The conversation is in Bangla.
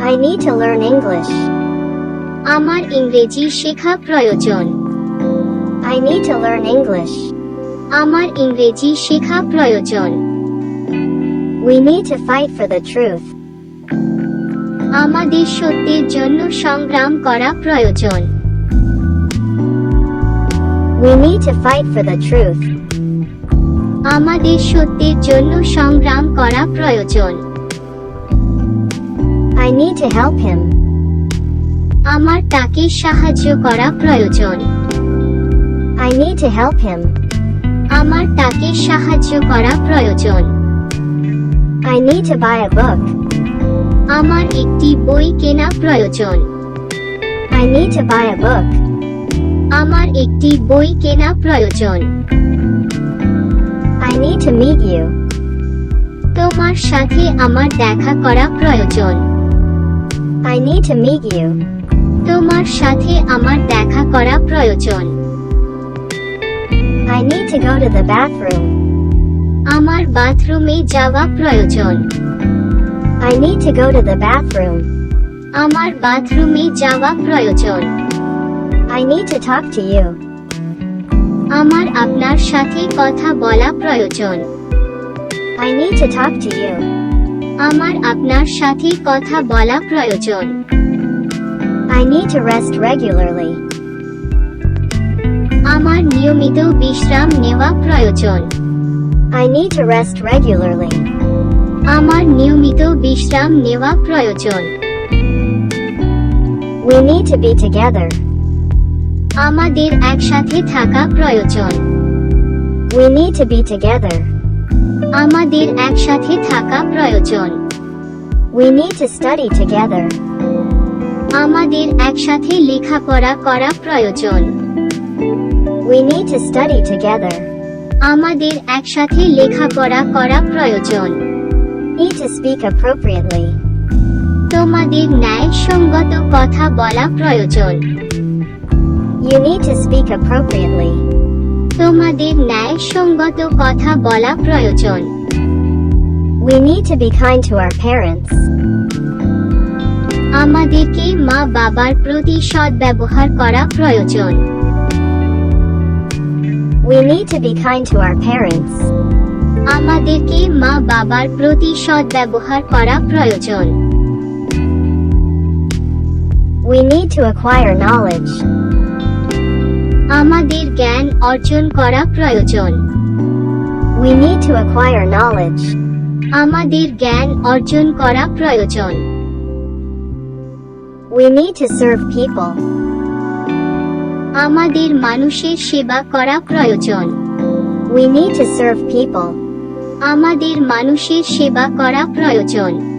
I need to learn English. আমার ইংরেজি শেখা প্রয়োজন। I need to learn English. আমার ইংরেজি শেখা প্রয়োজন। We need to fight for the truth. আমাদের সত্যের জন্য সংগ্রাম করা প্রয়োজন। We need to fight for the truth. আমাদের সত্যের জন্য সংগ্রাম করা প্রয়োজন। I need to help him. আমার তাকে সাহায্য করা প্রয়োজন। I need to help him. আমার তাকে সাহায্য করা প্রয়োজন। I need to buy a book. আমার একটি বই কেনা প্রয়োজন। I need to buy a book. আমার একটি বই কেনা প্রয়োজন। I need to meet you. তোমার সাথে আমার দেখা করা প্রয়োজন। I need to meet you. তোমার সাথে আমার দেখা করা প্রয়োজন। I need to go to the bathroom. আমার বাথরুমে যাওয়া প্রয়োজন। I need to go to the bathroom. আমার বাথরুমে যাওয়া প্রয়োজন। I need to talk to you. আমার আপনার সাথে কথা বলা প্রয়োজন। I need to talk to you. আমার আপনার সাথে কথা বলা প্রয়োজন। I need to rest regularly. আমার নিয়মিত বিশ্রাম নেওয়া প্রয়োজন। I need to rest regularly. আমার নিয়মিত বিশ্রাম নেওয়া প্রয়োজন। We need to be together. আমাদের একসাথে থাকা প্রয়োজন। We need to be together. আমাদের একসাথে থাকা প্রয়োজন। We need to study together. আমাদের একসাথে লেখাপড়া করা প্রয়োজন। We need to study together. আমাদের একসাথে লেখাপড়া করা প্রয়োজন। Need to speak appropriately. তোমাদের ন্যায়সঙ্গত কথা বলা প্রয়োজন। You need to speak appropriately. তোমাদের ন্যায়সঙ্গত কথা বলা প্রয়োজন। We need to be kind to our parents. আমাদেরকে মা বাবার প্রতি সদ্ব্যবহার করা প্রয়োজন। We need to be kind to our parents. আমাদেরকে মা বাবার প্রতি সদ্ব্যবহার করা প্রয়োজন। We need to acquire knowledge. আমাদের জ্ঞান অর্জন করা প্রয়োজন। We need to acquire knowledge. আমাদের জ্ঞান অর্জন করা প্রয়োজন। We need to serve people. আমাদের মানুষের সেবা করা প্রয়োজন। We need to serve people. আমাদের মানুষের সেবা করা প্রয়োজন।